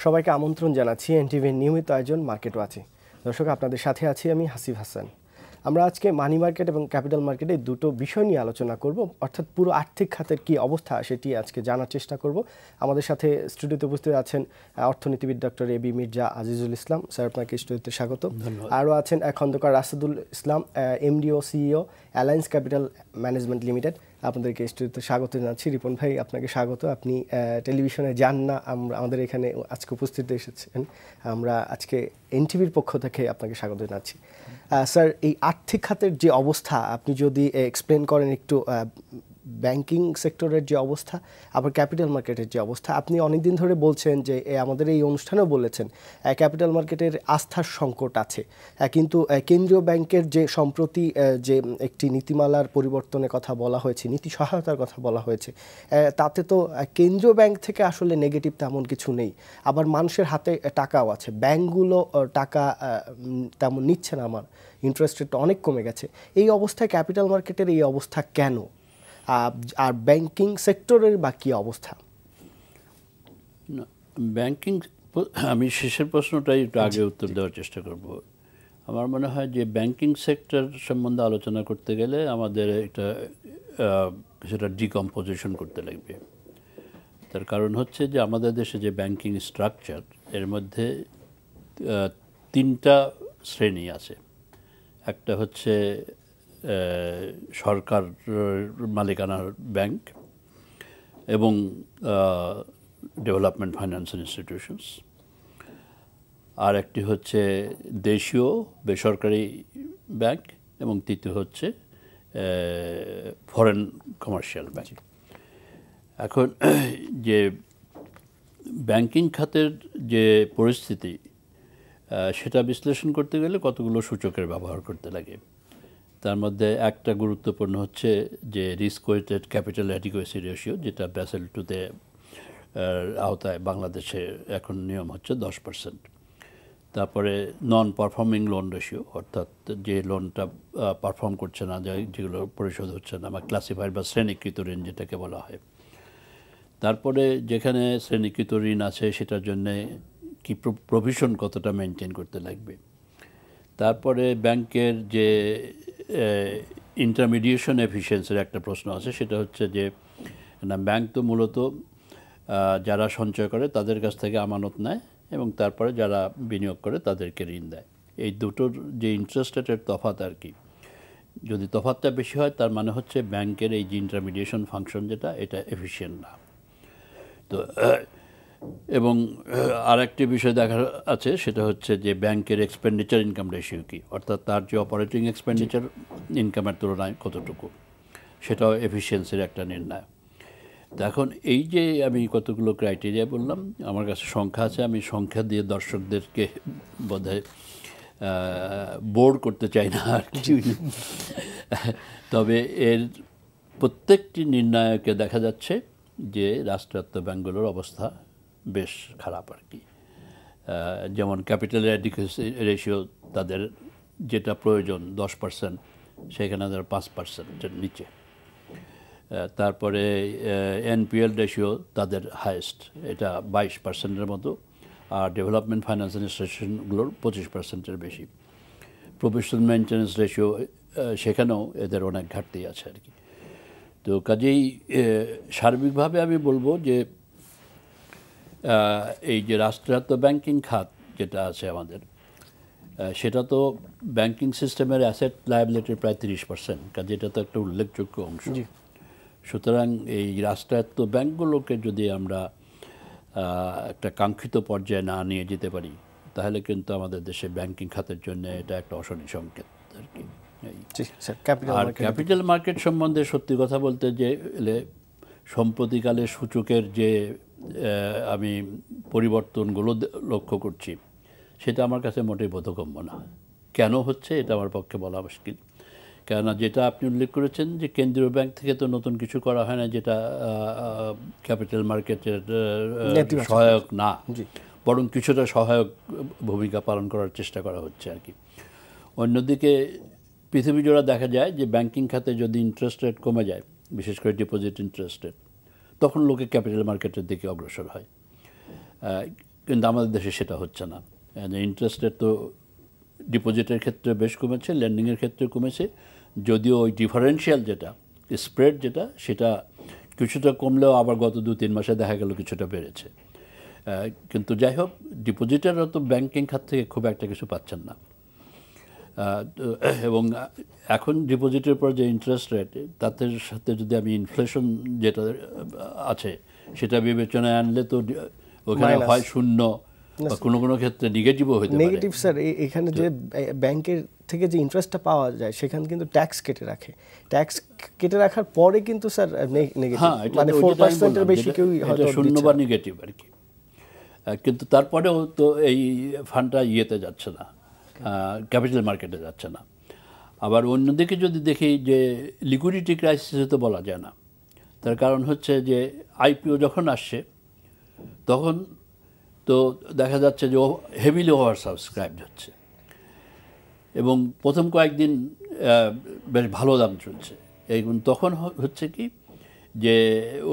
সবাইকে আমন্ত্রণ জানাচ্ছি এনটিভির নিয়মিত আয়োজন মার্কেট ওয়াচে। দর্শক, আপনাদের সাথে আছি আমি হাসিফ হাসান। আমরা আজকে মানি মার্কেট এবং ক্যাপিটাল মার্কেটে দুটো বিষয় নিয়ে আলোচনা করব, অর্থাৎ পুরো আর্থিক খাতের কী অবস্থা সেটি আজকে জানার চেষ্টা করব। আমাদের সাথে স্টুডিওতে উপস্থিত আছেন অর্থনীতিবিদ doctor AB Mirza Azizul Islam. Sir, আপনাকে স্টুডিওতে স্বাগত। আরও আছেন খন্দকার রাশেদুল ইসলাম, এমডি ও CEO Alliance Capital Management Limited. আপনাদেরকে স্টুডিওতে স্বাগত জানাচ্ছি। রিপন ভাই, আপনাকে স্বাগত। আপনি টেলিভিশনে যান না, আমাদের এখানে আজকে উপস্থিত এসেছেন। আমরা আজকে এনটিভির পক্ষ থেকে আপনাকে স্বাগত জানাচ্ছি। স্যার, এই আর্থিক খাতের যে অবস্থা আপনি যদি এক্সপ্লেন করেন একটু, ব্যাংকিং সেক্টরের যে অবস্থা, আবার ক্যাপিটাল মার্কেটের যে অবস্থা। আপনি অনেকদিন ধরে বলছেন যে আমাদের এই অনুষ্ঠানেও বলেছেন ক্যাপিটাল মার্কেটের আস্থার সংকট আছে, কিন্তু কেন্দ্রীয় ব্যাংকের যে সম্প্রতি যে একটি নীতিমালার পরিবর্তনের কথা বলা হয়েছে, নীতি সহায়তার কথা বলা হয়েছে, তাতে তো কেন্দ্রীয় ব্যাংক থেকে আসলে নেগেটিভ তেমন কিছু নেই। আবার মানুষের হাতে টাকাও আছে, ব্যাংকগুলো টাকা তেমন নিচ্ছে না, আমার ইন্টারেস্ট রেট অনেক কমে গেছে। এই অবস্থায় ক্যাপিটাল মার্কেটের এই অবস্থা কেন, আর ব্যাংকিং সেক্টরের বা কী অবস্থা? ব্যাংকিং, আমি শেষের প্রশ্নটাই একটু আগে উত্তর দেওয়ার চেষ্টা করব। আমার মনে হয় যে ব্যাংকিং সেক্টর সম্বন্ধে আলোচনা করতে গেলে আমাদের এটা সেটা ডিকম্পোজিশন করতে লাগবে। তার কারণ হচ্ছে যে আমাদের দেশে যে ব্যাংকিং স্ট্রাকচার, এর মধ্যে তিনটা শ্রেণী আছে। একটা হচ্ছে সরকার মালিকানার ব্যাংক এবং ডেভেলপমেন্ট ফাইন্যান্সিয়াল ইনস্টিটিউশনস, আর একটি হচ্ছে দেশীয় বেসরকারি ব্যাংক, এবং তৃতীয় হচ্ছে ফরেন কমার্শিয়াল ব্যাংক। এখন যে ব্যাংকিং খাতের যে পরিস্থিতি, সেটা বিশ্লেষণ করতে গেলে কতগুলো সূচকের ব্যবহার করতে লাগে। তার মধ্যে একটা গুরুত্বপূর্ণ হচ্ছে যে risk weighted capital adequacy ratio, যেটা ব্যাসেল 2-তে আওতায় বাংলাদেশে এখন নিয়ম হচ্ছে 10%। তারপরে নন পারফর্মিং লোন রেশিও, অর্থাৎ যে লোনটা পারফর্ম করছে না, যেগুলো পরিশোধ হচ্ছে না, বা ক্লাসিফাইড বা শ্রেণীকৃত ঋণ যেটাকে বলা হয়। তারপরে যেখানে শ্রেণীকৃত ঋণ আছে সেটার জন্যে কি প্রভিশন কতটা মেনটেন করতে লাগবে। তারপরে ব্যাংকের যে ইন্টারমিডিয়েশন এফিসিয়েন্সির একটা প্রশ্ন আছে, সেটা হচ্ছে যে না, ব্যাংক তো মূলত যারা সঞ্চয় করে তাদের কাছ থেকে আমানত নেয় এবং তারপরে যারা বিনিয়োগ করে তাদেরকে ঋণ দেয়। এই দুটোর যে ইন্টারেস্ট রেটের তফাৎ আর কি, যদি তফাৎটা বেশি হয় তার মানে হচ্ছে ব্যাংকের এই যে ইন্টারমিডিয়েশন ফাংশন যেটা, এটা এফিশিয়েন্ট না। তো এবং আরেকটি বিষয় দেখার আছে, সেটা হচ্ছে যে ব্যাংকের এক্সপেন্ডিচার ইনকাম রেশিও কী, অর্থাৎ তার যে অপারেটিং এক্সপেন্ডিচার ইনকামের তুলনায় কতটুকু, সেটাও এফিসিয়েন্সির একটা নির্ণয়। তো এখন এই যে আমি কতগুলো ক্রাইটেরিয়া বললাম, আমার কাছে সংখ্যা আছে, আমি সংখ্যা দিয়ে দর্শকদেরকে বোধহয় বোর করতে চাই না আর কি। তবে এর প্রত্যেকটি নির্ণায়কে দেখা যাচ্ছে যে রাষ্ট্রায়ত্ত ব্যাংকগুলোর অবস্থা বেশ খারাপ আর কি। যেমন ক্যাপিটাল অ্যাডিকুয়েসি রেশিও, তাদের যেটা প্রয়োজন 10%, সেখানে তাদের 5%-এর নিচে। তারপরে এনপিএল রেশিও তাদের হাইয়েস্ট, এটা 22%-এর মতো, আর ডেভেলপমেন্ট ফাইন্যান্সিয়াল ইনস্টিটিউশনগুলোর 25%-এর বেশি। প্রফেশনাল মেনটেন্যান্স রেশিও, সেখানেও এদের অনেক ঘাটতি আছে আর কি। তো কাজেই সার্বিকভাবে আমি বলবো যে এই যে রাষ্ট্রায়ত্ত ব্যাংকিং খাত যেটা আছে আমাদের, সেটা তো ব্যাংকিং সিস্টেমের অ্যাসেট লায়াবিলিটির প্রায় 30%, কাজে এটা তো একটা উল্লেখযোগ্য অংশ। সুতরাং এই রাষ্ট্রায়ত্ত ব্যাংকগুলোকে যদি আমরা একটা কাঙ্ক্ষিত পর্যায়ে না নিয়ে যেতে পারি, তাহলে কিন্তু আমাদের দেশে ব্যাংকিং খাতের জন্য এটা একটা অশনি সংকেত আর কি। আর ক্যাপিটাল মার্কেট সম্বন্ধে সত্যি কথা বলতে গেলে সম্প্রতিকালে সূচকের যে আমি পরিবর্তনগুলো লক্ষ্য করছি, সেটা আমার কাছে মোটেই বোধগম্য না। কেন হচ্ছে এটা আমার পক্ষে বলা মুশকিল। কেননা যেটা আপনি উল্লেখ করেছেন যে কেন্দ্রীয় ব্যাংক থেকে তো নতুন কিছু করা হয় না, যেটা ক্যাপিটাল মার্কেটের সহায়ক না, বরং কিছুটা সহায়ক ভূমিকা পালন করার চেষ্টা করা হচ্ছে আর কি। অন্যদিকে পৃথিবী জোড়া দেখা যায় যে ব্যাংকিং খাতে যদি ইন্টারেস্ট রেট কমে যায়, বিশেষ করে ডিপোজিট ইন্টারেস্ট রেট, তখন লোকে ক্যাপিটাল মার্কেটের দিকে অগ্রসর হয়। কিন্তু আমাদের দেশে সেটা হচ্ছে না। ইন্টারেস্ট রেট তো ডিপোজিটের ক্ষেত্রে বেশ কমেছে, লেন্ডিংয়ের ক্ষেত্রে কমেছে, যদিও ওই ডিফারেন্সিয়াল যেটা স্প্রেড যেটা সেটা কিছুটা কমলেও আবার গত 2-3 মাসে দেখা গেল কিছুটা বেড়েছে। কিন্তু যাই হোক, ডিপোজিটাররা তো ব্যাংকিং খাত থেকে খুব একটা কিছু পাচ্ছেন না। এবং এখন ডিপোজিটের পর যে ইন্টারেস্ট রেট, তাদের সাথে যদি আমি ইনফ্লেশন যেটা আছে সেটা বিবেচনায় আনলে তো ওখানে হয় শূন্য বা কোনো কোনো ক্ষেত্রে নেগেটিভও হতে পারে। নেগেটিভ স্যার, এখানে যে ব্যাংকের থেকে যে ইন্টারেস্টটা পাওয়া যায় সেখানে কিন্তু ট্যাক্স কেটে রাখে, ট্যাক্স কেটে রাখার পরে কিন্তু স্যার নেগেটিভ, মানে 4% এর বেশি কেউ হয়তো শূন্য বা নেগেটিভ আর কি। কিন্তু তারপরেও তো এই ফান্ডটা ইয়েতে যাচ্ছে না, ক্যাপিটাল মার্কেটে যাচ্ছে না। আবার অন্যদিকে যদি দেখি যে লিকুইডিটি ক্রাইসিসে তো বলা যায় না। তার কারণ হচ্ছে যে আইপিও যখন আসছে তখন তো দেখা যাচ্ছে যে হেভিলি ওভার সাবস্ক্রাইবড হচ্ছে এবং প্রথম কয়েকদিন বেশ ভালো দাম চলছে। এবং তখন হচ্ছে কি যে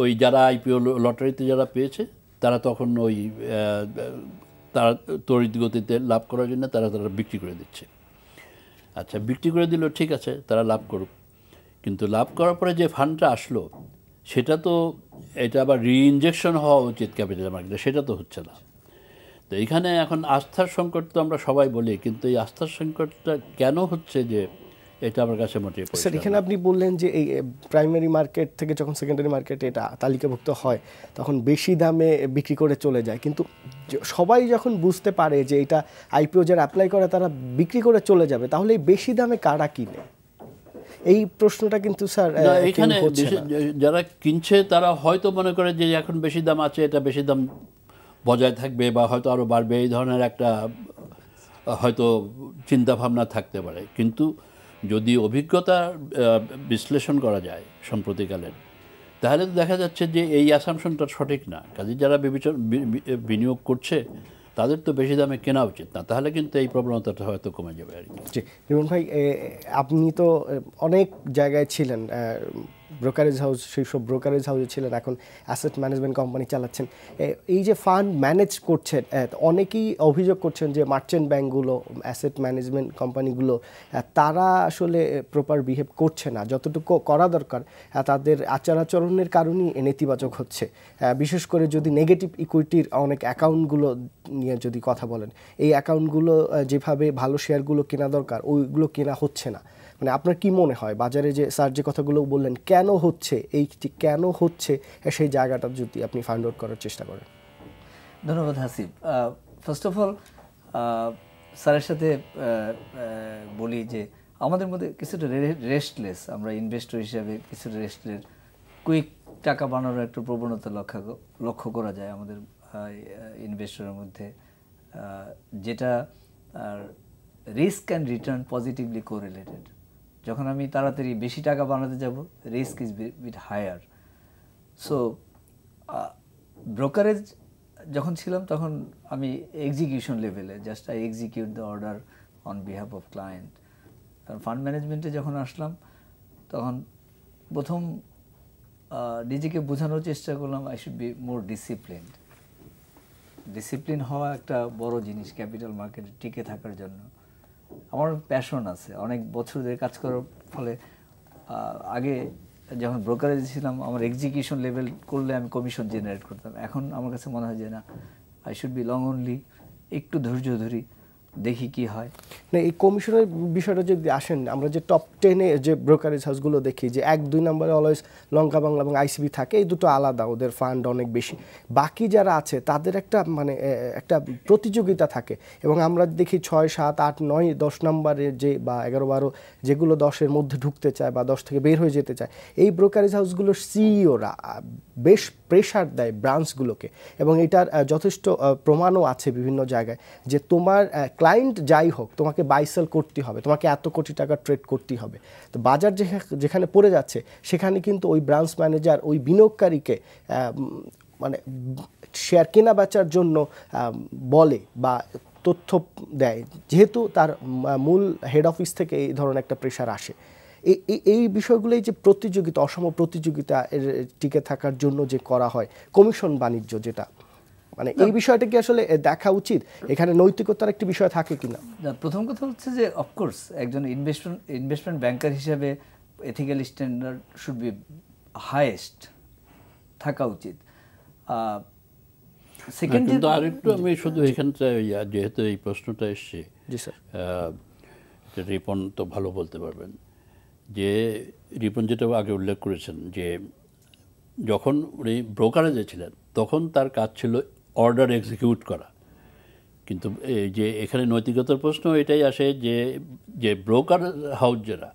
ওই যারা আইপিও লটারিতে যারা পেয়েছে তারা তখন ওই তারা তড়িৎ গতিতে লাভ করার জন্য তারা বিক্রি করে দিচ্ছে। আচ্ছা, বিক্রি করে দিল, ঠিক আছে, তারা লাভ করুক, কিন্তু লাভ করার পরে যে ফান্ডটা আসলো সেটা তো এটা আবার রিইনজেকশন হওয়া উচিত ক্যাপিটাল মার্কেটে, সেটা তো হচ্ছে না। তো এইখানে এখন আস্থার সংকট তো আমরা সবাই বলি, কিন্তু এই আস্থার সংকটটা কেন হচ্ছে যে এটা আমার কাছে মোটেই পরিষ্কার। স্যার, এখানে আপনি বললেন যে এই প্রাইমারি মার্কেট থেকে যখন সেকেন্ডারি মার্কেটে এটা তালিকাভুক্ত হয় তখন বেশি দামে বিক্রি করে চলে যায়, কিন্তু সবাই যখন বুঝতে পারে যে এটা আইপিও যারা অ্যাপ্লাই করে তারা বিক্রি করে চলে যাবে, তাহলে এই বেশি দামে কারা কিনে? এই প্রশ্নটা কিন্তু স্যার এখানে যারা কিনছে তারা হয়তো মনে করে যে এখন বেশি দাম আছে, এটা বেশি দাম বজায় থাকবে বা হয়তো আরও বাড়বে, এই ধরনের একটা হয়তো চিন্তাভাবনা থাকতে পারে। কিন্তু যদি অভিজ্ঞতা বিশ্লেষণ করা যায় সম্প্রতিকালের, তাহলে তো দেখা যাচ্ছে যে এই অ্যাসাম্পশনটা সঠিক না। কাজে যারা বিনিয়োগ করছে তাদের তো বেশি দামে কেনা উচিত না, তাহলে কিন্তু এই প্রবণতাটা হয়তো কমে যাবে আর কি। জি, রিমন ভাই, আপনি তো অনেক জায়গায় ছিলেন, ব্রোকারেজ হাউস, সেই সব ব্রোকারেজ হাউসে ছিলেন, এখন অ্যাসেট ম্যানেজমেন্ট কোম্পানি চালাচ্ছেন। এই যে ফান্ড ম্যানেজ করছেন, অনেকেই অভিযোগ করছেন যে মার্চেন্ট ব্যাংকগুলো, অ্যাসেট ম্যানেজমেন্ট কোম্পানিগুলো তারা আসলে প্রপার বিহেভ করছে না, যতটুকু করা দরকার তাদের আচার আচরণের কারণেই নেতিবাচক হচ্ছে। বিশেষ করে যদি নেগেটিভ ইকুইটির অনেক অ্যাকাউন্টগুলো নিয়ে যদি কথা বলেন, এই অ্যাকাউন্টগুলো যেভাবে ভালো শেয়ারগুলো কেনা দরকার ওইগুলো কেনা হচ্ছে না। মানে আপনার কি মনে হয় বাজারে যে স্যার যে কথাগুলো বললেন কেন হচ্ছে, এই কেন হচ্ছে সেই জায়গাটা যদি আপনি ফাইন্ড আউট করার চেষ্টা করেন? ধন্যবাদ হাসিব। ফার্স্ট অফ অল স্যারের সাথে বলি যে আমাদের মধ্যে কিছুটা রেস্টলেস, আমরা ইনভেস্টর হিসাবে কিছুটা রেস্টলেস, কুইক টাকা বানানোর একটা প্রবণতা লক্ষ্য করা যায় আমাদের ইনভেস্টরের মধ্যে, যেটা risk and return positively correlated. যখন আমি তাড়াতাড়ি বেশি টাকা বানাতে যাব, risk is bit higher. So brokerage যখন ছিলাম তখন আমি এক্সিকিউশন লেভেলে, just I execute the order on behalf of client. কারণ ফান্ড ম্যানেজমেন্টে যখন আসলাম তখন প্রথম নিজেকে বোঝানোর চেষ্টা করলাম I should be more disciplined. Discipline হওয়া একটা বড় জিনিস ক্যাপিটাল মার্কেটে টিকে থাকার জন্য। আমার প্যাশন আছে, অনেক বছর ধরে কাজ করার ফলে আগে যখন ব্রোকারেজে ছিলাম আমার এক্সিকিউশন লেভেল করলে আমি কমিশন জেনারেট করতাম। এখন আমার কাছে মনে হয় যে না, I should B long only, একটু ধৈর্য ধরি, দেখি কি হয়। না, এই কমিশনের বিষয়টা যদি আসেন, আমরা যে টপ 10-এ যে ব্রোকারেজ হাউসগুলো দেখি যে 1-2 নম্বরে অলওয়েজ লঙ্কা বাংলা এবং আইসিবি থাকে, এই দুটো আলাদা, ওদের ফান্ড অনেক বেশি। বাকি যারা আছে তাদের একটা মানে একটা প্রতিযোগিতা থাকে এবং আমরা দেখি 6, 7, 8, 9, 10 নম্বরে যে বা 11, 12 যেগুলো 10-এর মধ্যে ঢুকতে চায় বা 10 থেকে বের হয়ে যেতে চায়, এই ব্রোকারেজ হাউসগুলোর সিইওরা বেশ প্রেশার দেয় ব্রাঞ্চগুলোকে এবং এটার যথেষ্ট প্রমাণও আছে বিভিন্ন জায়গায় যে তোমার ক্লায়েন্ট যাই হোক তোমাকে বাই সেল করতে হবে, তোমাকে এত কোটি টাকা ট্রেড করতে হবে। তো বাজার যেখানে পড়ে যাচ্ছে সেখানে কিন্তু ওই ব্রাঞ্চ ম্যানেজার ওই বিনিয়োগকারীকে মানে শেয়ার কেনা বেচার জন্য বলে বা তথ্য দেয়, যেহেতু তার মূল হেড অফিস থেকে এই ধরনের একটা প্রেশার আসে। এই বিষয়গুলোই যে প্রতিযোগিতা, অসম প্রতিযোগিতা টিকে থাকার জন্য যে করা হয় কমিশন বাণিজ্য, যেটা মানে এই বিষয়টা কি আসলে দেখা উচিত, এখানে নৈতিকতার একটি বিষয় থাকে কিনা? প্রথম কথা হচ্ছে যে অফকোর্স একজন ইনভেস্টমেন্ট ব্যাংকার হিসেবে ethical standard should be highest থাকা উচিত। সেকেন্ড কিন্তু আরেকটু আমি শুধু এখানটা যেহেতু এই প্রশ্নটা এসছে, জি স্যার, রিপন তো ভালো বলতে পারবেন, যে রিপন যেটা আগে উল্লেখ করেছেন যে যখন উনি ব্রোকারেজে ছিলেন তখন তার কাজ ছিল অর্ডার এক্সিকিউট করা, কিন্তু এই যে এখানে নৈতিকতার প্রশ্ন এটাই আসে যে যে ব্রোকার হাউস যারা,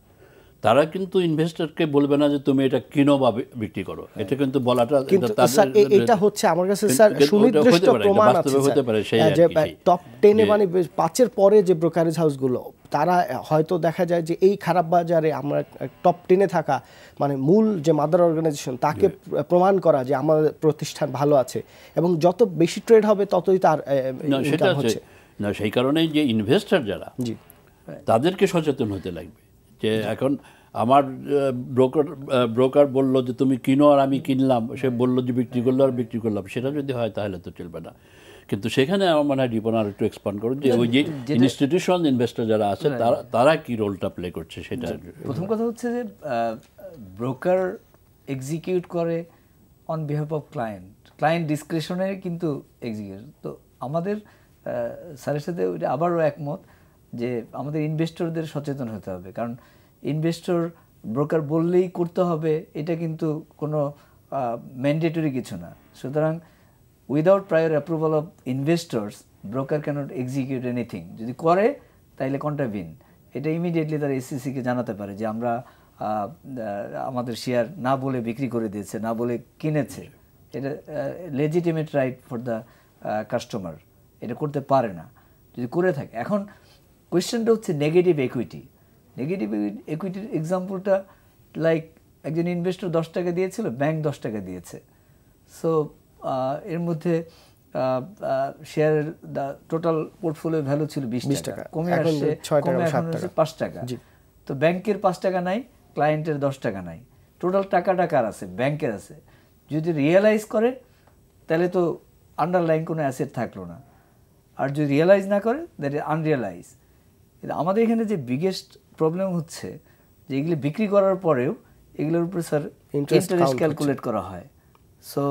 তারা কিন্তু ইনভেস্টরকে বলবে না যে তুমি এটা কিনো বা বিক্রি করো, এটা কিন্তু বলাটা কিন্তু স্যার এটা হচ্ছে আমার কাছে স্যার সুনির্দিষ্ট প্রমাণ আছে হতে পারে সেই যে টপ 10 মানে 5-এর পরে যে ব্রোকারেজ হাউসগুলো, তারা হয়তো দেখা যায় যে এই খারাপ বাজারে আমরা টপ 10-এ থাকা মানে মূল যে মাদার অর্গানাইজেশন তাকে প্রমাণ করা যে আমাদের প্রতিষ্ঠান ভালো আছে এবং যত বেশি ট্রেড হবে ততই তার সেটা হচ্ছে না। সেই কারণেই যে ইনভেস্টর যারা, তাদেরকে সচেতন হতে লাগবে যে এখন আমার ব্রোকার বললো যে তুমি কিনো আর আমি কিনলাম, সে বললো যে বিক্রি করলো আর বিক্রি করলাম, সেটা যদি হয় তাহলে তো চলবে না। কিন্তু সেখানে আমার মনে হয় রিপন আর একটু এক্সপ্যান্ড করুন যে ওই যে ইনস্টিটিউশন ইনভেস্টর যারা আছে তারা কি রোলটা প্লে করছে সেটা। প্রথম কথা হচ্ছে যে ব্রোকার এক্সিকিউট করে অন বিহাফ অফ ক্লায়েন্ট ডিসক্রিপশনের কিন্তু এক্সিকিউট। তো আমাদের স্যারের সাথে ওইটা আবারও একমত যে আমাদের ইনভেস্টরদের সচেতন হতে হবে, কারণ ইনভেস্টর ব্রোকার বললেই করতে হবে এটা কিন্তু কোনো ম্যান্ডেটরি কিছু না। সুতরাং without prior approval of investors broker cannot execute anything. যদি করে তাইলে কন্ট্রাভিন, এটা ইমিডিয়েটলি তারা এসসিসিকে জানাতে পারে যে আমরা আমাদের শেয়ার না বলে বিক্রি করে দিয়েছে, না বলে কিনেছে। এটা legitimate right for the customer, এটা করতে পারে না যদি করে থাকে। এখন কোয়েশ্চেনটা হচ্ছে নেগেটিভ একুইটি। নেগেটিভ একুইটির এক্সাম্পলটা লাইক একজন ইনভেস্টর 10 টাকা দিয়েছিল, ব্যাংক 10 টাকা দিয়েছে। সো এর মধ্যে শেয়ারের টোটাল পোর্টফোলিও ভ্যালু ছিল 20 টাকা, কমে আসছে 5 টাকা। তো ব্যাংকের 5 টাকা নাই, ক্লায়েন্টের 10 টাকা নাই, টোটাল টাকাটা কার আছে? ব্যাংকের আছে। যদি রিয়েলাইজ করে তাহলে তো আন্ডারলাইন কোনো অ্যাসেট থাকলো না, আর যদি রিয়েলাইজ না করে দ্যাট ইজ আনরিয়েলাইজ। আমাদের এখানে যে বিগেস্ট প্রবলেম হচ্ছে যে এগুলি বিক্রি করার পরেও এগুলোর উপরে স্যার ইন্টারেস্ট ক্যালকুলেট করা হয়, সো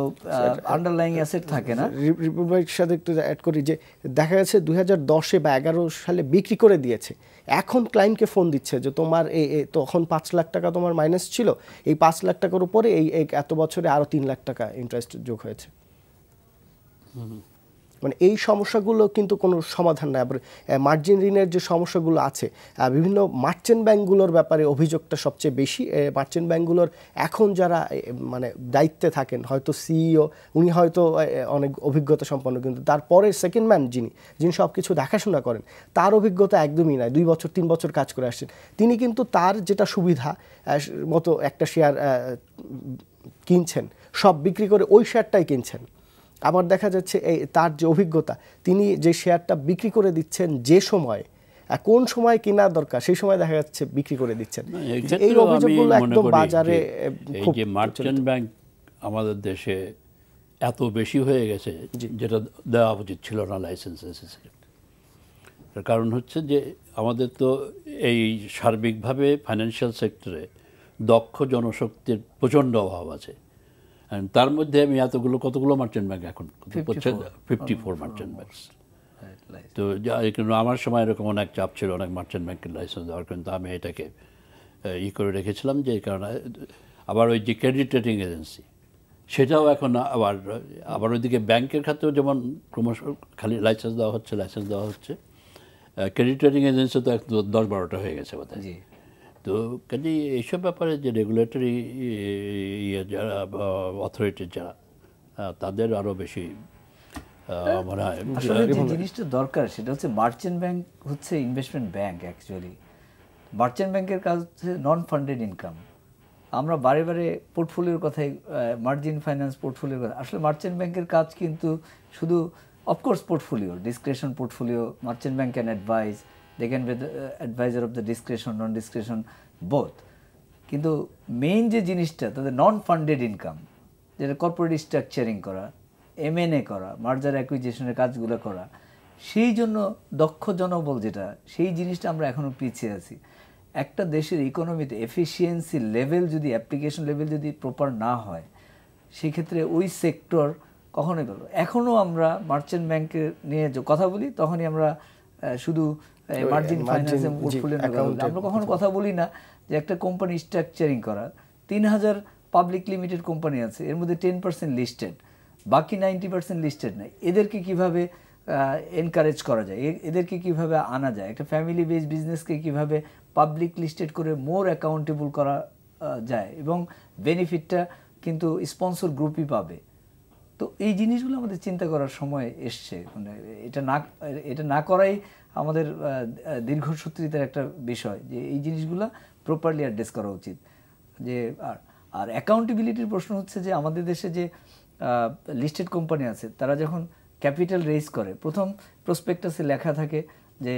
আন্ডারলাইং অ্যাসেট থাকে না। রিপোর্ট ভাইয়ের সাথে একটু অ্যাড করি যে দেখা যাচ্ছে 2010 বা 11 সালে বিক্রি করে দিয়েছে, এখন ক্লায়েন্টকে ফোন দিচ্ছে যে তোমার তখন 5 লাখ টাকা তোমার মাইনাস ছিল, এই 5 লাখ টাকার উপরে এই এত বছরে আরও 3 লাখ টাকা ইন্টারেস্ট যোগ হয়েছে। মানে এই সমস্যাগুলো কিন্তু কোনো সমাধান নাই। আবার মার্জিন ঋণের যে সমস্যাগুলো আছে, বিভিন্ন মার্চেন্ট ব্যাংকগুলোর ব্যাপারে অভিযোগটা সবচেয়ে বেশি। মার্চেন্ট ব্যাংকগুলোর এখন যারা মানে দায়িত্বে থাকেন, হয়তো সিইও, উনি হয়তো অনেক অভিজ্ঞতা সম্পন্ন, কিন্তু তারপরে সেকেন্ড ম্যান যিনি সব কিছু দেখাশোনা করেন, তার অভিজ্ঞতা একদমই নাই। 2 বছর 3 বছর কাজ করে আসছেন তিনি, কিন্তু তার যেটা সুবিধা মতো একটা শেয়ার কিনছেন, সব বিক্রি করে ওই শেয়ারটাই কিনছেন। আবার দেখা যাচ্ছে তার যে অভিজ্ঞতা, তিনি যে শেয়ারটা বিক্রি করে দিচ্ছেন যে সময়, কোন সময় কেনা দরকার সেই সময় দেখা যাচ্ছে বিক্রি করে দিচ্ছেন। এই অভিযোগগুলো একদম বাজারে খুব, যে মার্চেন্ট ব্যাংক আমাদের দেশে এত বেশি হয়ে গেছে যেটা দেওয়া উচিত ছিল না লাইসেন্স। তার কারণ হচ্ছে যে আমাদের তো এই সার্বিকভাবে ফাইন্যান্সিয়াল সেক্টরে দক্ষ জনশক্তির প্রচণ্ড অভাব আছে। তার মধ্যে আমি কতগুলো মার্চেন্ট ব্যাংক এখন 54 মার্চেন্ট ব্যাংক। তো আমার সময় এরকম অনেক চাপ ছিল অনেক মার্চেন্ট ব্যাংকের লাইসেন্স দেওয়ার, কিন্তু আমি এটাকে করে রেখেছিলাম যে কারণে। আবার ওই যে ক্রেডিট রেটিং এজেন্সি, সেটাও এখন আবার ওইদিকে ব্যাংকের ক্ষেত্রেও যেমন ক্রমশ খালি লাইসেন্স দেওয়া হচ্ছে, ক্রেডিট রেটিং এজেন্সি তো 10-12টা হয়ে গেছে বোধ হয়। তো কাজে এইসব ব্যাপারে যে রেগুলেটরি যারা অথরিটি যারা, তাদের আরও বেশি মনে হয়। আসলে যে জিনিসটা দরকার সেটা হচ্ছে মার্চেন্ট ব্যাংক হচ্ছে ইনভেস্টমেন্ট ব্যাংক। অ্যাকচুয়ালি মার্চেন্ট ব্যাংকের কাজ হচ্ছে নন ফান্ডেড ইনকাম। আমরা বারে বারে পোর্টফোলিওর কথাই, মার্জিন ফাইন্যান্স পোর্টফোলিওর কথা, আসলে মার্চেন্ট ব্যাংকের কাজ কিন্তু শুধু of course portfolio, ডিসক্রেশন portfolio, merchant bank can advice, they can be the advisor of the discretion, non-discretion, both. কিন্তু মেইন যে জিনিসটা তাদের নন ফান্ডেড ইনকাম, যেটা কর্পোরেট স্ট্রাকচারিং করা, M&A করা, মার্জার অ্যাকুইজিশনের কাজগুলো করা, সেই জন্য দক্ষ জনবল যেটা, সেই জিনিসটা আমরা এখনও পিছিয়ে আছি। একটা দেশের ইকোনমিতে এফিসিয়েন্সি লেভেল যদি, অ্যাপ্লিকেশন লেভেল যদি প্রপার না হয়, সেক্ষেত্রে ওই সেক্টর কখনোই ভালো। এখনও আমরা মার্চেন্ট ব্যাংকে নিয়ে কথা বলি, তখনই আমরা শুধু মার্জিন ফাইন্যান্স এবং পোর্টফোলিও আমরা কখনো কথা বলি না যে একটা কোম্পানি স্ট্রাকচারিং করা। 3000 পাবলিক লিমিটেড কোম্পানি আছে, এর মধ্যে 10% লিস্টেড, বাকি 90% লিস্টেড নাই। এদেরকে কিভাবে এনকারেজ করা যায়, এদেরকে কিভাবে আনা যায়, একটা ফ্যামিলি বেস বিজনেসকে কিভাবে পাবলিক লিস্টেড করে মোর অ্যাকাউন্টেবল করা যায়, এবং বেনিফিটটা কিন্তু স্পন্সর গ্রুপই পাবে। তো এই জিনিসগুলো আমাদের চিন্তা করার সময় এসছে। মানে এটা না করাই আমাদের দীর্ঘসূত্রিতার একটা বিষয়, যে এই জিনিসগুলো প্রপারলি অ্যাড্রেস করা উচিত। যে আর অ্যাকাউন্টেবিলিটির প্রশ্ন হচ্ছে যে আমাদের দেশে যে লিস্টেড কোম্পানি আছে, তারা যখন ক্যাপিটাল রেইজ করে, প্রথম প্রসপেক্টাসে লেখা থাকে যে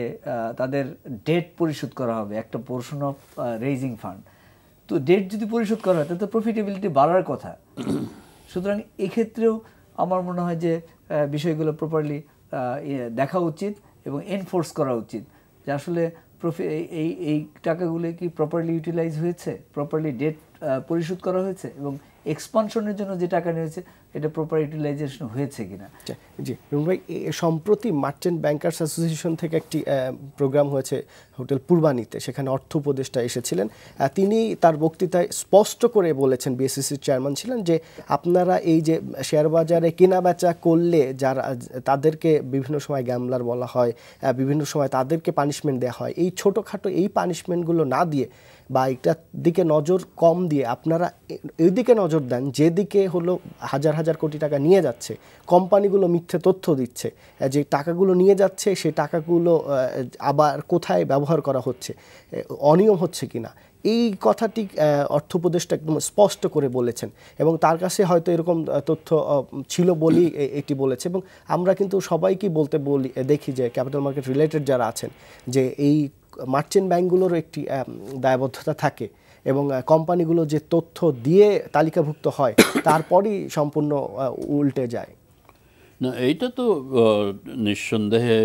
তাদের ডেট পরিশোধ করা হবে, একটা পোর্শন অফ রেইজিং ফান্ড। তো ডেট যদি পরিশোধ করা হয়, তাহলে তো প্রফিটেবিলিটি বাড়ার কথা। সুতরাং এক্ষেত্রেও আমার মনে হয় যে বিষয়গুলো প্রপারলি দেখা উচিত এবং এনফোর্স করা উচিত, যে আসলে এই টাকাগুলো কি প্রপারলি ইউটিলাইজ হয়েছে, প্রপারলি ডেট পরিশোধ করা হয়েছে, এবং এক্সপানশনের জন্য যে টাকা নিয়েছে এটা প্রপার ইউটিলাইজেশন হয়েছে কিনা। জি রুমন ভাই, সম্প্রতি মার্চেন্ট ব্যাংকার্স অ্যাসোসিয়েশন থেকে একটি প্রোগ্রাম হয়েছে হোটেল পূর্বানীতে, সেখানে অর্থ উপদেষ্টা এসেছিলেন। তিনি তার বক্তৃতায় স্পষ্ট করে বলেছেন, বিএসইসির চেয়ারম্যান ছিলেন, যে আপনারা এই যে শেয়ার বাজারে কেনা বেচা করলে যারা, তাদেরকে বিভিন্ন সময় গ্যামলার বলা হয়, বিভিন্ন সময় তাদেরকে পানিশমেন্ট দেওয়া হয়, এই ছোটোখাটো এই পানিশমেন্টগুলো না দিয়ে বা এটার দিকে নজর কম দিয়ে আপনারা এই দিকে নজর দেন, যেদিকে হলো হাজার হাজার কোটি টাকা নিয়ে যাচ্ছে, কোম্পানিগুলো মিথ্যে তথ্য দিচ্ছে, যে টাকাগুলো নিয়ে যাচ্ছে সেই টাকাগুলো আবার কোথায় ব্যবহার করা হচ্ছে, অনিয়ম হচ্ছে কিনা, এই কথাটি অর্থ উপদেষ্টা একদম স্পষ্ট করে বলেছেন। এবং তার কাছে হয়তো এরকম তথ্য ছিল বলেই এটি বলেছে। এবং আমরা কিন্তু সবাইকে দেখি যে ক্যাপিটাল মার্কেট রিলেটেড যারা আছেন, যে এই মার্চেন্ট ব্যাংকগুলোর একটি দায়বদ্ধতা থাকে, এবং কোম্পানিগুলো যে তথ্য দিয়ে তালিকাভুক্ত হয় তারপরই সম্পূর্ণ উল্টে যায়। না, এইটা তো নিঃসন্দেহে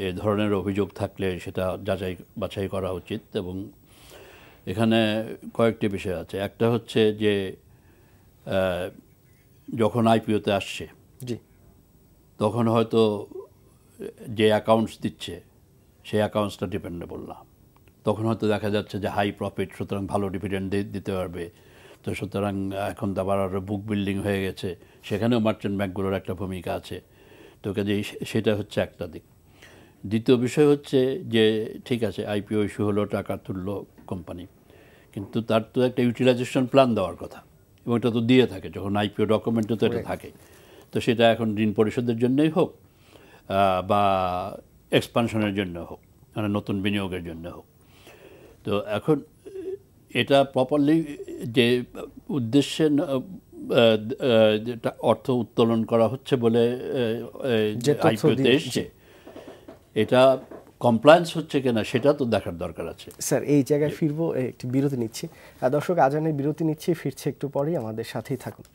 এ ধরনের অভিযোগ থাকলে সেটা যাচাই বাছাই করা উচিত। এবং এখানে কয়েকটি বিষয় আছে। একটা হচ্ছে যে যখন আইপিওতে আসছে, জি, তখন হয়তো যে অ্যাকাউন্টস দিচ্ছে সেই অ্যাকাউন্টসটা ডিপেন্ডেবল না। তখন হয়তো দেখা যাচ্ছে যে হাই প্রফিট, সুতরাং ভালো ডিভিডেন্ড দিতে পারবে। তো সুতরাং এখন তো আবার আরও বুক বিল্ডিং হয়ে গেছে, সেখানেও মার্চেন্ট ব্যাংকগুলোর একটা ভূমিকা আছে। তো কাজে সেটা হচ্ছে একটা দিক। দ্বিতীয় বিষয় হচ্ছে যে ঠিক আছে, আইপিও ইস্যু হলো, টাকা তুললো কোম্পানি, কিন্তু তার তো একটা ইউটিলাইজেশন প্ল্যান দেওয়ার কথা, এবং এটা তো দিয়ে থাকে যখন আইপিও ডকুমেন্টে তো এটা থাকে। তো সেটা এখন ঋণ পরিশোধের জন্যই হোক বা এক্সপানশনের জন্য হোক, মানে নতুন বিনিয়োগের জন্য হোক। তো এখন এটা প্রপারলি যে উদ্দেশ্যে অর্থ উত্তোলন করা হচ্ছে বলে আইপিওতে এসছে, এটা কমপ্লায়েন্স হচ্ছে কিনা সেটা তো দেখার দরকার আছে। স্যার, এই জায়গায় ফিরবো, একটি বিরতি নিচ্ছি। দর্শক, আজানের বিরতি নিচ্ছি, ফিরছে একটু পরেই, আমাদের সাথেই থাকুন।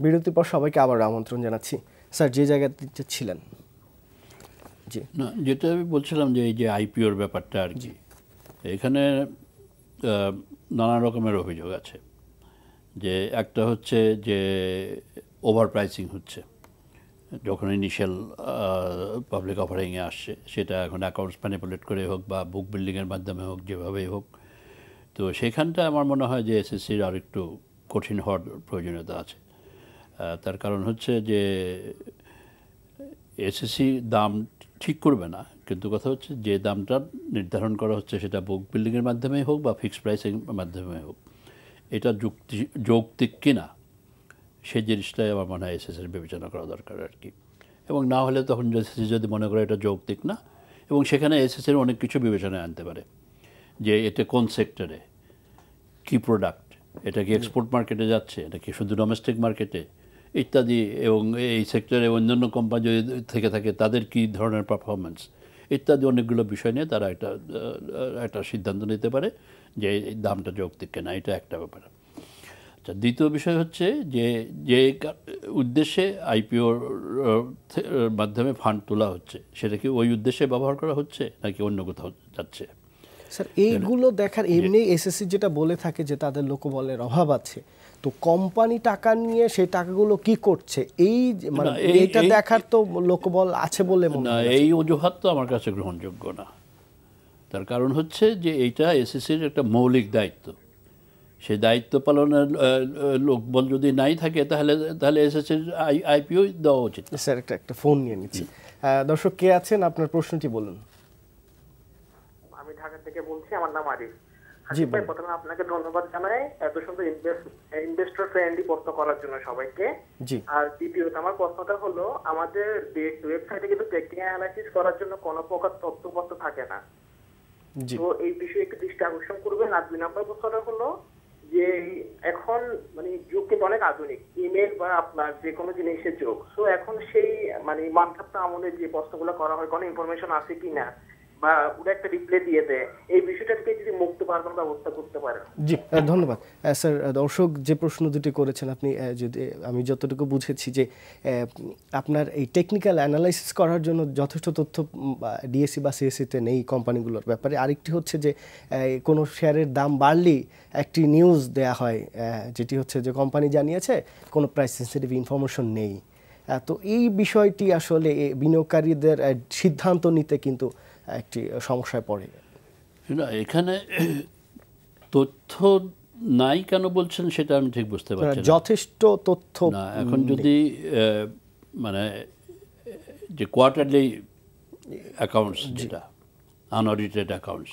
বিরতির পর সবাইকে আবার আমন্ত্রণ জানাচ্ছি। স্যার, যে জায়গাতে ছিলেন। জি না, যেটা আমি বলছিলাম যে এই যে আইপিওর ব্যাপারটা আর কি, এখানে নানা রকমের অভিযোগ আছে। যে একটা হচ্ছে যে ওভার প্রাইসিং হচ্ছে যখন ইনিশিয়াল পাবলিক অফারিংয়ে আসছে, সেটা এখন অ্যাকাউন্টস ম্যানিপুলেট করে হোক বা বুক বিল্ডিংয়ের মাধ্যমে হোক, যেভাবেই হোক। তো সেখানটা আমার মনে হয় যে এসএসসির আর একটু কঠিন হওয়ার প্রয়োজনীয়তা আছে। তার কারণ হচ্ছে যে এসএসসি দাম ঠিক করবে না, কিন্তু কথা হচ্ছে যে দামটা নির্ধারণ করা হচ্ছে সেটা বুক বিল্ডিংয়ের মাধ্যমে হোক বা ফিক্সড প্রাইসের মাধ্যমে হোক, এটা যৌক্তিক কিনা সেই জিনিসটাই আমার মনে হয় এসএসসির বিবেচনা করা দরকার আর কি। এবং না হলে তখন এসএসসি যদি মনে করে এটা যৌক্তিক না, এবং সেখানে এসএসসির অনেক কিছু বিবেচনায় আনতে পারে, যে এটা কোন সেক্টরে, কি প্রোডাক্ট, এটা কি এক্সপোর্ট মার্কেটে যাচ্ছে, এটা কি শুধু ডোমেস্টিক মার্কেটে ইত্যাদি, এবং এই সেক্টরে অন্যান্য কোম্পানি যদি থেকে থাকে তাদের কী ধরনের পারফরমেন্স ইত্যাদি অনেকগুলো বিষয় নিয়ে তারা একটা সিদ্ধান্ত নিতে পারে যে এই দামটা যৌক্তিক কেনা, এটা একটা ব্যাপার। আচ্ছা, দ্বিতীয় বিষয় হচ্ছে যে যে উদ্দেশ্যে আইপিওর মাধ্যমে ফান্ড তোলা হচ্ছে সেটা কি ওই উদ্দেশ্যে ব্যবহার করা হচ্ছে নাকি অন্য কোথাও যাচ্ছে? স্যার এইগুলো দেখার এমনি এসএসসি যেটা বলে থাকে যে তাদের লোকবলের অভাব আছে, তো কোম্পানি টাকা নিয়ে সেই টাকাগুলো কি করছে এই মানে এইটা দেখার তো লোকবল আছে বলে মনে হয় না। এই অজুহাত তো আমার কাছে গ্রহণযোগ্য না। তার কারণ হচ্ছে যে এইটা এসএসসির একটা মৌলিক দায়িত্ব। সেই দায়িত্ব পালনের লোকবল যদি নাই থাকে তাহলে এসএসসির আইপিও দেওয়া উচিত। স্যার একটা ফোন নিয়ে নিচ্ছি। দর্শক কে আছেন, আপনার প্রশ্নটি বলুন। আমি ঢাকা থেকে বলছি, আমার নাম আরিফ। জি ভাই, প্রথমে আপনাকে ধন্যবাদ জানাই এত সুন্দর ইনভেস্টর ফ্রেন্ডলি প্রশ্ন করার জন্য সবাইকে। জি। আর দ্বিতীয়ত আমার প্রশ্নটা হলো, আমাদের ওয়েবসাইটে কিন্তু টেকনিক্যাল অ্যানালাইসিস করার জন্য কোনো প্রকার তথ্যপত্র থাকে না, তো এই বিষয়ে একটু দৃষ্টি আকর্ষণ করবেন। আর 2 নম্বর প্রশ্নটা হলো যে এখন মানে যুগ কিন্তু অনেক আধুনিক, ইমেল বা আপনার যে কোনো জিনিসের যুগ। সো এখন সেই মানে মানখাপ্তা আমলে যে প্রশ্নগুলো করা হয় কোনো ইনফরমেশন আছে কিনা বা ওটা একটা রিপ্লাই দিয়ে দেয়, এই বিষয়টা থেকে যদি মুক্ত পারবার ব্যবস্থা করতে পারেন। জি ধন্যবাদ স্যার। দর্শক যে প্রশ্ন দুটি করেছেন আপনি যদি আমি যতটুকু বুঝেছি যে আপনার এই টেকনিক্যাল অ্যানালাইসিস করার জন্য যথেষ্ট তথ্য ডিএসসি বা সিএসসিতে নেই কোম্পানিগুলোর ব্যাপারে। আরেকটি হচ্ছে যে কোনো শেয়ারের দাম বাড়লেই একটি নিউজ দেয়া হয় যেটি হচ্ছে যে কোম্পানি জানিয়েছে কোনো প্রাইস সেন্সিটিভ ইনফরমেশন নেই। তো এই বিষয়টি আসলে বিনিয়োগকারীদের সিদ্ধান্ত নিতে কিন্তু একটি সমস্যায় পড়ে। না, এখানে তথ্য নাই কেন বলছেন সেটা আমি ঠিক বুঝতে পারছি না। যথেষ্ট তথ্য না, এখন যদি মানে যে কোয়ার্টারলি অ্যাকাউন্টস যেটা আনঅডিটেড অ্যাকাউন্টস,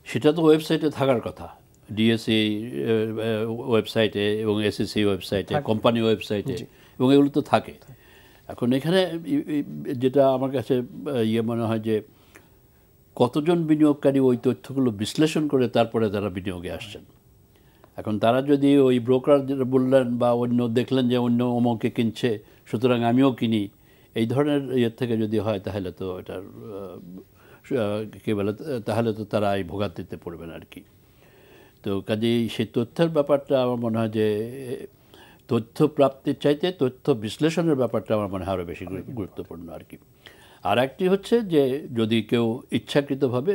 সেটা তো ওয়েবসাইটে থাকার কথা, ডিএসসি ওয়েবসাইটে এবং এসএসসি ওয়েবসাইটে, কোম্পানি ওয়েবসাইটে, এবং এগুলো তো থাকে। এখন এখানে যেটা আমার কাছে মনে হয় যে কতজন বিনিয়োগকারী ওই তথ্যগুলো বিশ্লেষণ করে তারপরে তারা বিনিয়োগে আসছেন। এখন তারা যদি ওই ব্রোকার যেটা বললেন বা অন্য দেখলেন যে অন্য অমুকে কিনছে সুতরাং আমিও কিনি, এই ধরনের ইয়ের থেকে যদি হয় তাহলে তো এটার কী বলে, তাহলে তো তারা এই ভোগান্তিতে পড়বেন আর কি। তো কাজেই সেই তথ্যের ব্যাপারটা আমার মনে হয় যে তথ্য প্রাপ্তির চাইতে তথ্য বিশ্লেষণের ব্যাপারটা আমার মনে হয় আরও বেশি গুরুত্বপূর্ণ আর কি। আর একটি হচ্ছে যে যদি কেউ ইচ্ছাকৃতভাবে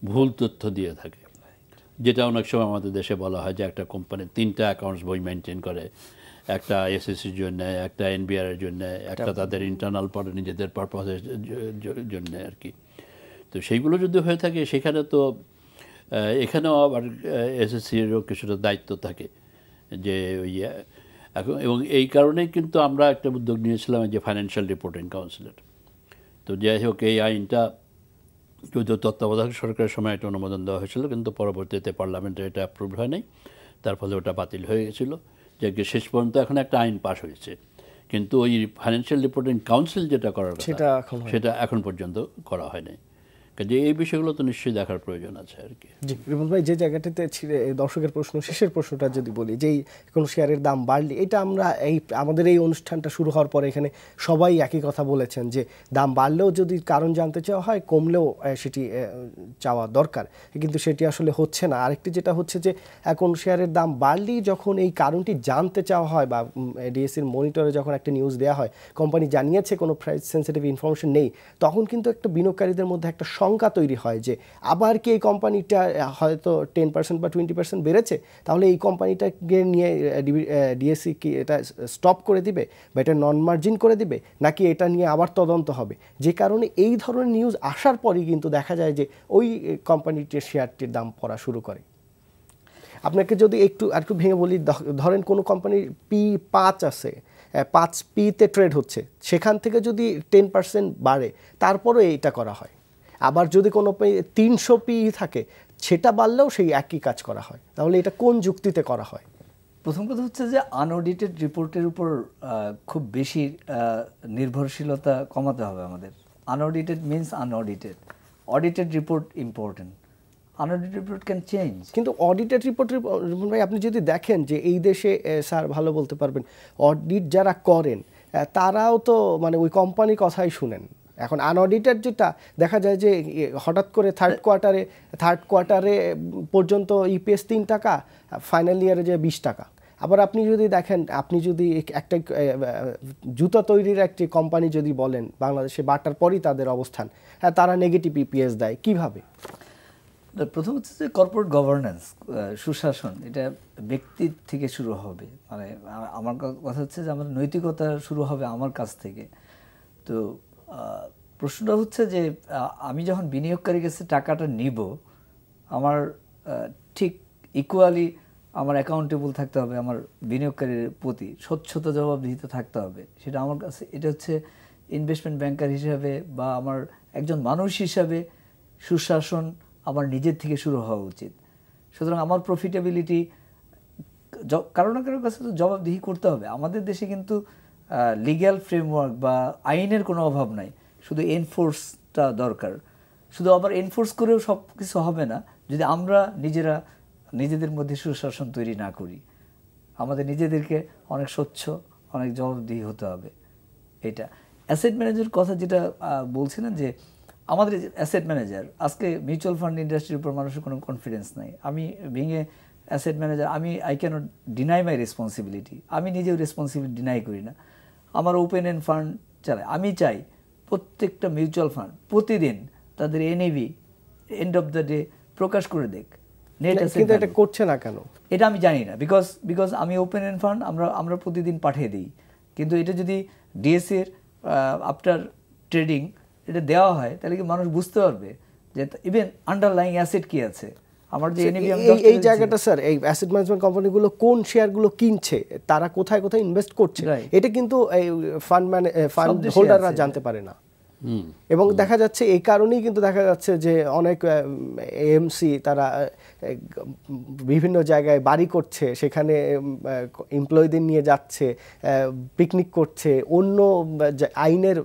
ভুল তথ্য দিয়ে থাকে, যেটা অনেক সময় আমাদের দেশে বলা হয় যে একটা কোম্পানি 3টা অ্যাকাউন্টস বই মেনটেন করে, একটা এসএসসির জন্য, একটা এনবিআরের জন্য, একটা তাদের ইন্টারনাল পরে নিজেদের পারপাসের জন্য আর কি। তো সেইগুলো যদি হয়ে থাকে সেখানে তো এখানেও আবার এসএসসিরও কিছুটা দায়িত্ব থাকে যে ওই এখন, এবং এই কারণেই কিন্তু আমরা একটা উদ্যোগ নিয়েছিলাম যে ফাইন্যান্সিয়াল রিপোর্টিং কাউন্সিলের। তো যাই হোক, এই আইনটা যদিও তত্ত্বাবধায়ক সরকারের সময় এটা অনুমোদন দেওয়া হয়েছিল, কিন্তু পরবর্তীতে পার্লামেন্টে এটা অ্যাপ্রুভ হয় নাই, তার ফলে ওটা বাতিল হয়ে গেছিলো। যে শেষ পর্যন্ত এখন একটা আইন পাস হয়েছে, কিন্তু ওই ফাইন্যান্সিয়াল রিপোর্টিং কাউন্সিল যেটা করার কথা সেটা এখন পর্যন্ত করা হয়নি। যে এই বিষয়গুলো তো নিশ্চয়ই দেখার প্রয়োজন আছে আর কি। জি রিপন ভাই, যে জায়গাটিতে দর্শকের প্রশ্ন, শেষের প্রশ্নটা যদি বলি, যেই কোনো শেয়ারের দাম বাড়লে, এটা আমরা আমাদের এই অনুষ্ঠানটা শুরু হওয়ার পরে এখানে সবাই একই কথা বলেছেন যে দাম বাড়লেও যদি কারণ জানতে চাওয়া হয়, কমলেও সেটি চাওয়া দরকার, কিন্তু সেটি আসলে হচ্ছে না। আরেকটি যেটা হচ্ছে যে এখন শেয়ারের দাম বাড়লেই যখন এই কারণটি জানতে চাওয়া হয় বা ডিএসসির মনিটরে যখন একটা নিউজ দেওয়া হয় কোম্পানি জানিয়েছে কোনো প্রাইস সেন্সিটিভ ইনফরমেশন নেই, তখন কিন্তু একটা বিনিয়োগকারীদের মধ্যে একটা শঙ্কা তৈরি হয় যে আবার কি এই কোম্পানিটা হয়তো 10% বা 20% বেড়েছে, তাহলে এই কোম্পানিটাকে নিয়ে ডিএসসি কি এটা স্টপ করে দিবে বা এটা নন মার্জিন করে দিবে, নাকি এটা নিয়ে আবার তদন্ত হবে। যে কারণে এই ধরনের নিউজ আসার পরই কিন্তু দেখা যায় যে ওই কোম্পানিটির শেয়ারটির দাম পড়া শুরু করে। আপনাকে যদি একটু ভেঙে বলি, ধরেন কোনো কোম্পানির P5 আছে, 5P-তে ট্রেড হচ্ছে, সেখান থেকে যদি 10% বাড়ে তারপরে এইটা করা হয়। আবার যদি কোনো 300P থাকে, সেটা বাড়লেও সেই একই কাজ করা হয়। তাহলে এটা কোন যুক্তিতে করা হয়? প্রথম কথা হচ্ছে যে আনঅডিটেড রিপোর্টের উপর খুব বেশি নির্ভরশীলতা কমাতে হবে আমাদের। Unaudited means unaudited, audited report important, unaudited report can change. কিন্তু অডিটেড রিপোর্ট ভাই আপনি যদি দেখেন যে এই দেশে, স্যার ভালো বলতে পারবেন, অডিট যারা করেন তারাও তো মানে ওই কোম্পানির কথাই শুনেন, এখন আনঅডিটেড যেটা দেখা যায় যে হঠাৎ করে থার্ড কোয়ার্টারে পর্যন্ত ইপিএস 3 টাকা, ফাইনাল ইয়ারে যে 20 টাকা। আবার আপনি যদি দেখেন, আপনি যদি একটা জুতা তৈরির একটি কোম্পানি যদি বলেন বাংলাদেশে, বাটার পরই তাদের অবস্থান, হ্যাঁ তারা নেগেটিভ ইপিএস দেয়, কিভাবে? প্রথম হচ্ছে যে কর্পোরেট গভর্নেন্স, সুশাসন, এটা ব্যক্তির থেকে শুরু হবে। মানে আমার কথা হচ্ছে যে আমাদের নৈতিকতা শুরু হবে আমার কাছ থেকে। তো প্রশ্নটা হচ্ছে যে আমি যখন বিনিয়োগকারীর কাছে টাকাটা নিব, আমার ঠিক ইকুয়ালি আমার অ্যাকাউন্টেবল থাকতে হবে, আমার বিনিয়োগকারীর প্রতি স্বচ্ছতা জবাবদিহিতা থাকতে হবে। সেটা আমার কাছে, এটা হচ্ছে ইনভেস্টমেন্ট ব্যাংকার হিসাবে বা আমার একজন মানুষ হিসাবে সুশাসন আমার নিজের থেকে শুরু হওয়া উচিত। সুতরাং আমার প্রফিটেবিলিটি কারো না কারোর কাছে তো জবাবদিহি করতে হবে। আমাদের দেশে কিন্তু লিগ্যাল ফ্রেমওয়ার্ক বা আইনের কোনো অভাব নাই, শুধু এনফোর্সটা দরকার। শুধু আবার এনফোর্স করেও সব কিছু হবে না যদি আমরা নিজেদের মধ্যে সুশাসন তৈরি না করি। আমাদের নিজেদেরকে অনেক স্বচ্ছ, অনেক জবাবদিহি হতে হবে। এটা অ্যাসেট ম্যানেজার কথা যেটা বলছিলেন, যে আমাদের অ্যাসেট ম্যানেজার, আজকে মিউচুয়াল ফান্ড ইন্ডাস্ট্রির উপর মানুষের কোনো কনফিডেন্স নাই। আমি ভেঙে asset manager, I cannot deny my responsibility. আমি নিজেও রেসপন্সিবিলিটি ডিনাই করি না। আমার ওপেন এন্ড ফান্ড চালাই। আমি চাই প্রত্যেকটা মিউচুয়াল ফান্ড প্রতিদিন তাদের NAV end of the day প্রকাশ করে দেখ। কিন্তু এটা করছে না কেন, এটা আমি জানি না। বিকজ আমি ওপেন এন্ড ফান্ড আমরা প্রতিদিন পাঠিয়ে দিই। কিন্তু এটা যদি ডিএসসি এর আফটার ট্রেডিং এটা দেওয়া হয়, তাহলে কি মানুষ বুঝতে পারবে যে ইভেন আন্ডারলাইং অ্যাসেট কি আছে। আমার যে এই জায়গাটা স্যার, এই অ্যাসেট ম্যানেজমেন্ট কোম্পানিগুলো কোন শেয়ারগুলো কিনছে, তারা কোথায় কোথায় ইনভেস্ট করছে, এটা কিন্তু এই ফান্ড হোল্ডাররা জানতে পারে না। এবং দেখা যাচ্ছে এই কারণেই কিন্তু দেখা যাচ্ছে যে অনেক এএমসি তারা বিভিন্ন জায়গায় বাড়ি করছে, সেখানে এমপ্লয়ীদের নিয়ে যাচ্ছে, পিকনিক করছে, অন্য আইনের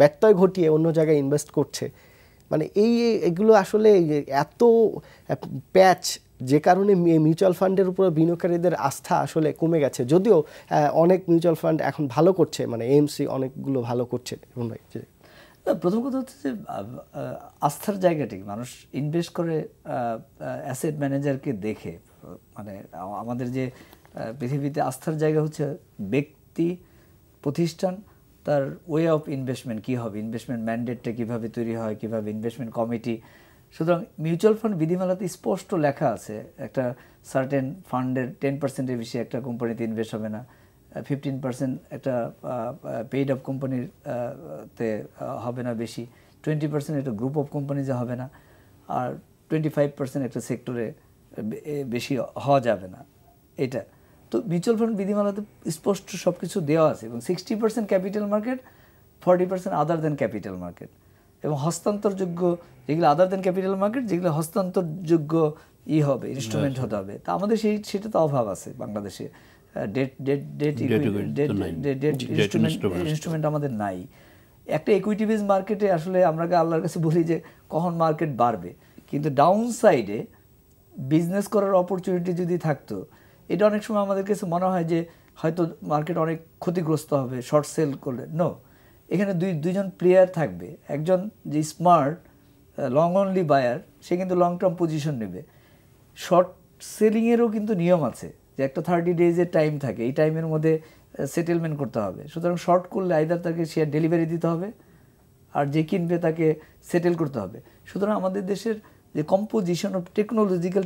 ব্যত্যয় ঘটিয়ে অন্য জায়গায় ইনভেস্ট করছে। মানে এগুলো আসলে এত প্যাচ, যে কারণে মিউচুয়াল ফান্ডের উপর বিনিয়োগকারীদের আস্থা আসলে কমে গেছে। যদিও অনেক মিউচুয়াল ফান্ড এখন ভালো করছে, মানে এএমসি অনেকগুলো ভালো করছে। ভাই, প্রথম কথা হচ্ছে যে আস্থার জায়গাটি, মানুষ ইনভেস্ট করে অ্যাসেট ম্যানেজারকে দেখে। মানে আমাদের যে পৃথিবীতে আস্থার জায়গা হচ্ছে ব্যক্তি, প্রতিষ্ঠান, তার ওয়ে অফ ইনভেস্টমেন্ট কী হবে, ইনভেস্টমেন্ট ম্যান্ডেটটা কীভাবে তৈরি হয়, কীভাবে ইনভেস্টমেন্ট কমিটি। সুতরাং মিউচুয়াল ফান্ড বিধিমালাতে স্পষ্ট লেখা আছে, একটা সার্টেন ফান্ডের 10%-এর বেশি একটা কোম্পানিতে ইনভেস্ট হবে না, 15% একটা পেইড আপ কোম্পানির তে হবে না বেশি, 20% একটা গ্রুপ অফ কোম্পানিজে হবে না, আর 25% একটা সেক্টরে বেশি হওয়া যাবে না। এটা তো মিউচুয়াল ফান্ড বিধিমালাতে স্পষ্ট সব কিছু দেওয়া আছে। এবং 60% ক্যাপিটাল মার্কেট, 40% আদার দেন ক্যাপিটাল মার্কেট। এবং হস্তান্তরযোগ্য যেগুলো আদার দেন ক্যাপিটাল মার্কেট, যেগুলো হস্তান্তরযোগ্য হবে, ইনস্ট্রুমেন্ট হতে হবে। তা আমাদের সেটা তো অভাব আছে বাংলাদেশে। ইনস্ট্রুমেন্ট আমাদের নাই। একটা ইকুইটি বেস মার্কেটে আসলে আমরা আল্লাহর কাছে বলি যে কখন মার্কেট বাড়বে, কিন্তু ডাউন সাইডে বিজনেস করার অপরচুনিটি যদি থাকতো, এটা অনেক সময় আমাদের কাছে মনে হয় যে হয়তো মার্কেট অনেক ক্ষতিগ্রস্ত হবে শর্ট সেল করলে। নো, এখানে দুইজন প্লেয়ার থাকবে। একজন যে স্মার্ট লং অনলি বায়ার, সে কিন্তু লং টার্ম পজিশন নেবে। শর্ট সেলিংয়েরও কিন্তু নিয়ম আছে, যে একটা 30 ডেজের টাইম থাকে, এই টাইমের মধ্যে সেটেলমেন্ট করতে হবে। সুতরাং শর্ট করলে আইদার তাকে শেয়ার ডেলিভারি দিতে হবে, আর যে কিনবে তাকে সেটেল করতে হবে। সুতরাং আমাদের দেশের যে কম্পোজিশন অফ টেকনোলজিক্যাল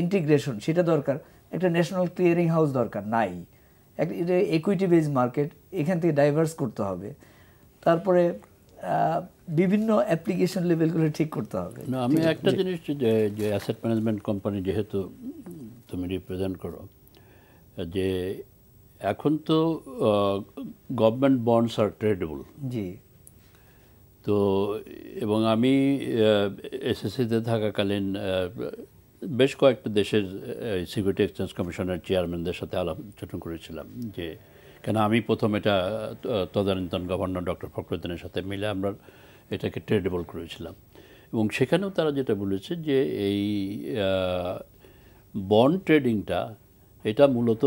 ইন্টিগ্রেশন, সেটা দরকার। একটা ন্যাশনাল ক্লিয়ারিং হাউস দরকার নাই। এটা ইকুইটি বেস মার্কেট, এখান থেকে ডাইভার্স করতে হবে। তারপরে বিভিন্ন অ্যাপ্লিকেশন লেভেলগুলো ঠিক করতে হবে। না, আমি একটা জিনিস, যে অ্যাসেট ম্যানেজমেন্ট কোম্পানি যেহেতু তুমি রিপ্রেজেন্ট করো, যে এখন তো গভর্নমেন্ট বন্ডস আর ট্রেডেবল। জি। তো এবং আমি এসএসসিতে থাকাকালীন বেশ কয়েকটা দেশের সিকিউরিটি এক্সচেঞ্জ কমিশনের চেয়ারম্যানদের সাথে আলোচনা করেছিলাম, যে কেন আমি প্রথম এটা তদানীন্তন গভর্নর ডক্টর ফখরুদ্দিনের সাথে মিলে আমরা এটাকে ট্রেডেবল করেছিলাম। এবং সেখানেও তারা যেটা বলেছে যে এই বন্ড ট্রেডিংটা এটা মূলত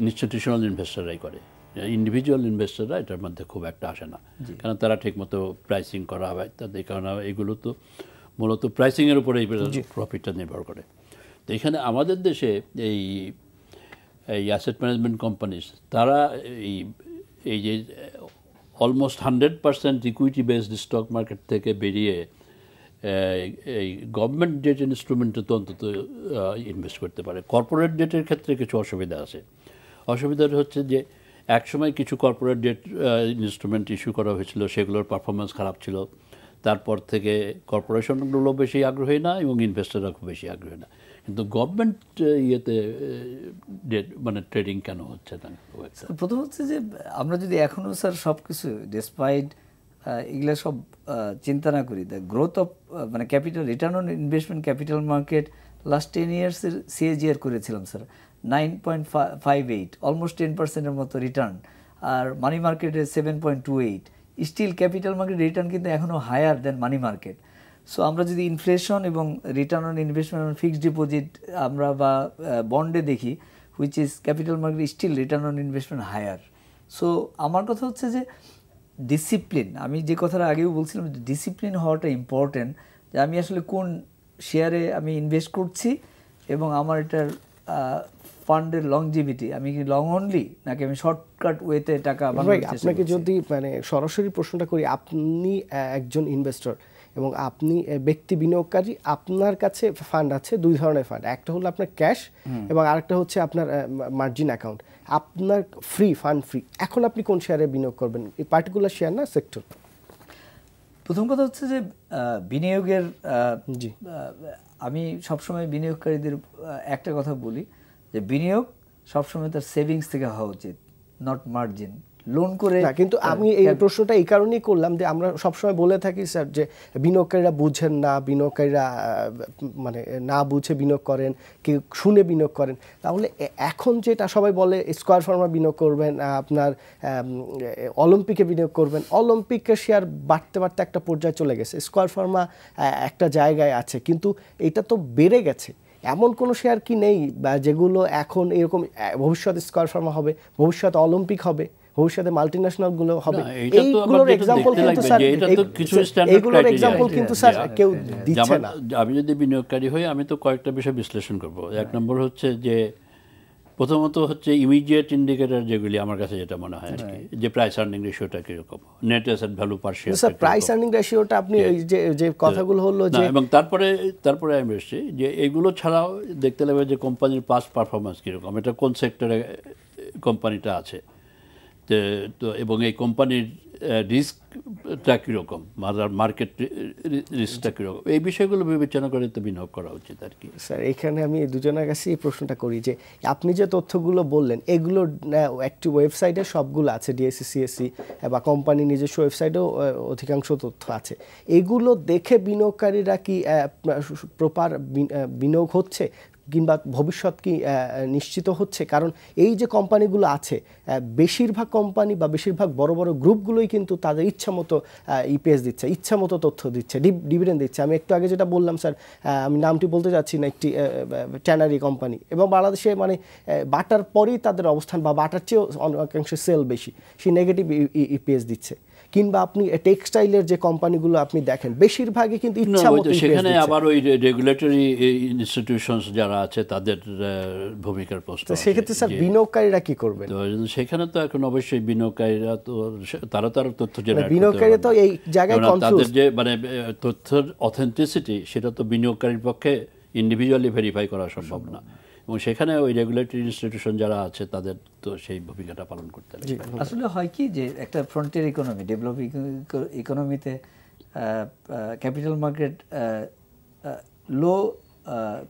ইনস্টিটিউশনাল ইনভেস্টররাই করে, ইন্ডিভিজুয়াল ইনভেস্টররা এটার মধ্যে খুব একটা আসে না, কারণ তারা ঠিকমতো প্রাইসিং করা হয় তাদের, কারণ এগুলো তো মূলত প্রাইসিংয়ের উপরে প্রফিটটা নির্ভর করে। তো এখানে আমাদের দেশে এই অ্যাসেট ম্যানেজমেন্ট কোম্পানিজ তারা এই যে almost 100% equity based stock market থেকে বেরিয়ে এই গভর্নমেন্ট ডেট ইনস্ট্রুমেন্টে তো অন্তত ইনভেস্ট করতে পারে। কর্পোরেট ডেটের ক্ষেত্রে কিছু অসুবিধা আছে। অসুবিধাটা হচ্ছে যে একসময় কিছু কর্পোরেট ডেট ইনস্ট্রুমেন্ট ইস্যু করা হয়েছিল, সেগুলোর পারফরমেন্স খারাপ ছিল। তারপর থেকে কর্পোরেশনগুলো বেশি আগ্রহী না এবং ইনভেস্টররা খুব বেশি আগ্রহী না। কিন্তু গভর্নমেন্ট ইয়েতে ডেট মানে ট্রেডিং কেন হচ্ছে না? প্রথম হচ্ছে যে আমরা যদি এখনও স্যার সব কিছু ডিসপাইট এগুলো সব চিন্তা না করি, দ্য গ্রোথ অফ মানে capital return on investment capital market last 10 ইয়ার্সের সিএজিআর করেছিলাম স্যার 9.58, অলমোস্ট 10%-এর মতো রিটার্ন। আর মানি মার্কেটে 7.28। স্টিল ক্যাপিটাল মার্কেট রিটার্ন কিন্তু এখনও higher than money market. So আমরা যদি ইনফ্লেশন এবং return on investment on fixed deposit আমরা বা বন্ডে দেখি, which is capital market still return on investment higher. So আমার কথা হচ্ছে যে ডিসিপ্লিন, আমি যে কথাটা আগেও বলছিলাম, ডিসিপ্লিন হওয়াটা ইম্পর্টেন্ট, যে আমি আসলে কোন শেয়ারে আমি ইনভেস্ট করছি এবং আমার এটার ফান্ডের লংজিভিটি, আমি কি লং অনলি নাকি আমি শর্টকাট ওয়েতে টাকা বানানোর চেষ্টা করছি। আপনাকে যদি মানে সরাসরি প্রশ্নটা করি, আপনি একজন ইনভেস্টর এবং আপনি ব্যক্তি বিনিয়োগকারী, আপনার কাছে ফান্ড আছে দুই ধরনের ফান্ড, একটা হলো আপনার ক্যাশ এবং আরেকটা হচ্ছে আপনার মার্জিন অ্যাকাউন্ট। আপনার ফান্ড ফ্রি, এখন আপনি কোন শেয়ারে বিনিয়োগ করবেন, এই পার্টিকুলার শেয়ার না সেক্টর? প্রথম কথা হচ্ছে যে বিনিয়োগের আমি সবসময় বিনিয়োগকারীদের একটা কথা বলি যে বিনিয়োগ সবসময় তার সেভিংস থেকে হওয়া উচিত, নট মার্জিন লোন করে না। কিন্তু আমি এই প্রশ্নটা এই কারণেই করলাম যে আমরা সবসময় বলে থাকি স্যার যে বিনিয়োগকারীরা বুঝেন না, বিনিয়োগকারীরা মানে না বুঝে বিনিয়োগ করেন, কেউ শুনে বিনিয়োগ করেন। তাহলে এখন যেটা সবাই বলে স্কয়ার ফার্মা বিনিয়োগ করবেন, আপনার অলিম্পিকে বিনিয়োগ করবেন, অলিম্পিকের শেয়ার বাড়তে বাড়তে একটা পর্যায়ে চলে গেছে, স্কয়ার ফার্মা একটা জায়গায় আছে, কিন্তু এটা তো বেড়ে গেছে। এমন কোনো শেয়ার কি নেই বা যেগুলো এখন এরকম ভবিষ্যতে স্কয়ার ফার্মা হবে, ভবিষ্যতে অলিম্পিক হবে, ভবিষ্যতে মাল্টিন্যাশনাল গুলো হবে? এইগুলোর এক্সাম্পল কিন্তু স্যার এইগুলোর এক্সাম্পল কিন্তু স্যার কেউ দিচ্ছে না। আমি যদি বিনিয়োগকারী হই আমি তো কয়েকটা বিষয় বিশ্লেষণ করব। এক নম্বর হচ্ছে যে প্রথমত হচ্ছে ইমিডিয়েট ইন্ডিকেটর যেগুলি আমার কাছে যেটা মনে হয় আর কি, যে প্রাইস আর্নিং রেশিওটা কিরকম, net asset value per share. Sir price earning রেশিওটা আপনি যে কথাগুলো হলো যে, এবং তারপরে আমি এসেছি যে এগুলো ছাড়াও দেখতে লাগবে যে কোম্পানির পাস্ট পারফরমেন্স কীরকম, এটা কোন সেক্টরে কোম্পানিটা আছে, তো এবং এই কোম্পানির রিস্কটা কীরকম, মার্কেট রিস্কটা কীরকম, এই বিষয়গুলো বিবেচনা করে তো বিনিয়োগ করা উচিত আর কি। স্যার এখানে আমি দুজনের কাছে এই প্রশ্নটা করি যে আপনি যে তথ্যগুলো বললেন এগুলো একটি ওয়েবসাইটে সবগুলো আছে, ডিএসসি সিএসসি বা কোম্পানি নিজস্ব ওয়েবসাইটেও অধিকাংশ তথ্য আছে। এগুলো দেখে বিনিয়োগকারীরা কি প্রপার বিনিয়োগ হচ্ছে কিংবা ভবিষ্যৎ কি নিশ্চিত হচ্ছে? কারণ এই যে কোম্পানিগুলো আছে, বেশিরভাগ কোম্পানি বা বেশিরভাগ বড় বড় গ্রুপগুলোই কিন্তু তাদের ইচ্ছা মতো ইপিএস দিচ্ছে, ইচ্ছা মতো তথ্য দিচ্ছে, ডিভিডেন্ড দিচ্ছে। আমি একটু আগে যেটা বললাম স্যার, আমি নামটি বলতে যাচ্ছি না, একটি ট্যানারি কোম্পানি, এবং বাংলাদেশে মানে বাটার পরেই তাদের অবস্থান বা বাটার চেয়েও অনেকাংশে সেল বেশি, সেই নেগেটিভ ইপিএস দিচ্ছে। কিংবা আপনি টেক্সটাইলের যে কোম্পানিগুলো আপনি দেখেন বেশিরভাগই কিন্তু ইচ্ছা মতো, সেখানে আবার ওই রেগুলেটরি ইনস্টিটিউশনস যারা আছে তাদের ভূমিকার প্রশ্ন। সেক্ষেত্রে স্যার বিনিয়োগকারীরা কি করবেন? সেখানে তো এখন অবশ্যই বিনিয়োগকারীরা তো তারা তথ্য জেনারেট, বিনিয়োগকারী তো এই জায়গায় তাদের যে মানে তথ্যের অথেন্টিসিটি সেটা তো বিনিয়োগকারীর পক্ষে ইন্ডিভিজুয়ালি ভেরিফাই করা সম্ভব না, এবং সেখানে ওই রেগুলেটরি ইনস্টিটিউশন যারা আছে তাদের তো সেই ভূমিকাটা পালন করতে হবে। আসলে হয় কি যে একটা ফ্রন্টিয়ার ইকোনমি, ডেভেলপিং ইকোনমিতে capital market low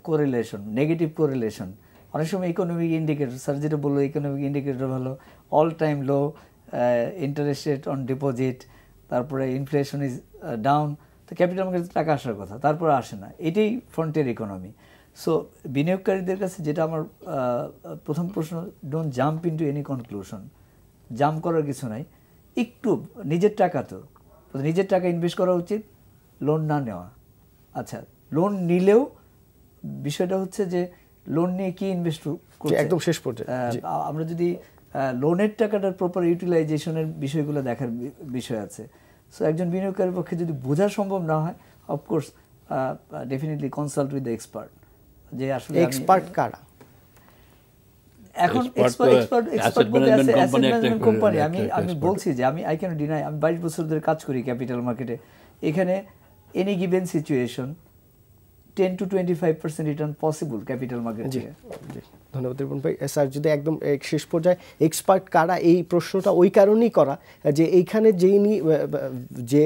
correlation, negative correlation, অনেক সময় ইকোনমিক ইন্ডিকেটর, স্যার যেটা বললো ইকোনমিক ইন্ডিকেটর ভালো, all time low interest rate on deposit, তারপরে ইনফ্লেশন ইজ ডাউন, তো ক্যাপিটাল মার্কেটে টাকা আসার কথা, তারপরে আসে না, এটাই ফ্রন্টিয়ার ইকোনমি। সো বিনিয়োগকারীদের কাছে যেটা আমার প্রথম প্রশ্ন, don't jump into any conclusion, jump করার কিছু নাই, একটু নিজের টাকা, তো নিজের টাকা ইনভেস্ট করা উচিত, লোন না নেওয়া। আচ্ছা, লোন নিলেও বিষয়টা হচ্ছে যে লোন নিয়ে কি ইনভেস্ট করছে একদম শেষ পর্যায়ে। আমরা যদি লোনের টাকাটার প্রপার ইউটিলাইজেশনের বিষয়গুলো দেখার বিষয় আছে। সো একজন বিনিয়োগকারীর পক্ষে যদি বোঝা সম্ভব না হয়, of course definitely consult with the expert, যে আসলে এক্সপার্ট কারা? এখন এক্সপার্ট বলতে আছে অ্যাসেট ম্যানেজমেন্ট কোম্পানি। আমি বলছি যে আই ক্যান ডিনাই, আমি 22 বছর ধরে কাজ করি ক্যাপিটাল মার্কেটে। এখানে any given situation 10 to 25% return possible capital market থেকে। ধন্যবাদ রিপন ভাই। স্যার, যদি একদম শেষ পর্যায়ে এক্সপার্ট কারা, এই প্রশ্নটা ওই কারণেই করা যে এইখানে যে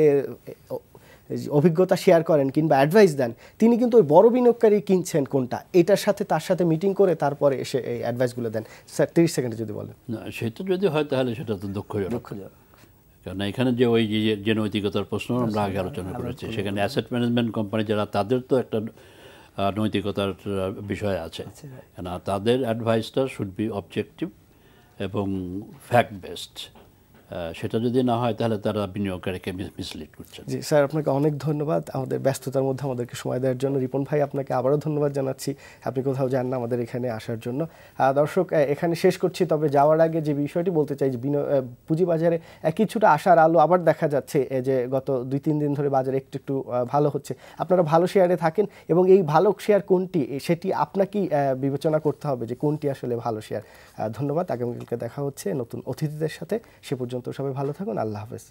অভিজ্ঞতা শেয়ার করেন কিংবা অ্যাডভাইস দেন, তিনি কিন্তু ওই বড় বিনিয়োগকারী কিনছেন কোনটা, এটার সাথে তার সাথে মিটিং করে তারপরে এসে এই অ্যাডভাইসগুলো দেন। স্যার 30 সেকেন্ডে যদি বলেন। না, সেটা যদি হয় তাহলে সেটা তো দুঃখজনক। কারণ এখানে যে ওই যে নৈতিকতার প্রশ্ন আমরা আগে আলোচনা করেছি, সেখানে অ্যাসেট ম্যানেজমেন্ট কোম্পানি যারা, তাদের তো একটা নৈতিকতার বিষয় আছে, তাদের অ্যাডভাইসটা শুড বি অবজেক্টিভ এবং ফ্যাক্ট বেসড। সেটা যদি না হয় তাহলে তারা বিনিয়োগকারীকে মিসলিড করছে। জি স্যার, আপনাকে অনেক ধন্যবাদ আমাদের ব্যস্ততার মধ্যে আমাদেরকে সময় দেওয়ার জন্য। রিপন ভাই, আপনাকে আবারও ধন্যবাদ জানাচ্ছি, আপনি কোথাও যান না, আমাদের এখানে আসার জন্য। দর্শক, এখানে শেষ করছি, তবে যাওয়ার আগে যে বিষয়টি বলতে চাই, যে পুঁজিবাজারে কিছুটা আশার আলো আবার দেখা যাচ্ছে, যে গত 2-3 দিন ধরে বাজারে একটু ভালো হচ্ছে। আপনারা ভালো শেয়ারে থাকেন এবং এই ভালো শেয়ার কোনটি সেটি আপনাকেই বিবেচনা করতে হবে যে কোনটি আসলে ভালো শেয়ার। ধন্যবাদ, আগামীকালকে দেখা হচ্ছে নতুন অতিথিদের সাথে। সে পর্যন্ত সবাই ভালো থাকুন, আল্লাহ হাফেজ।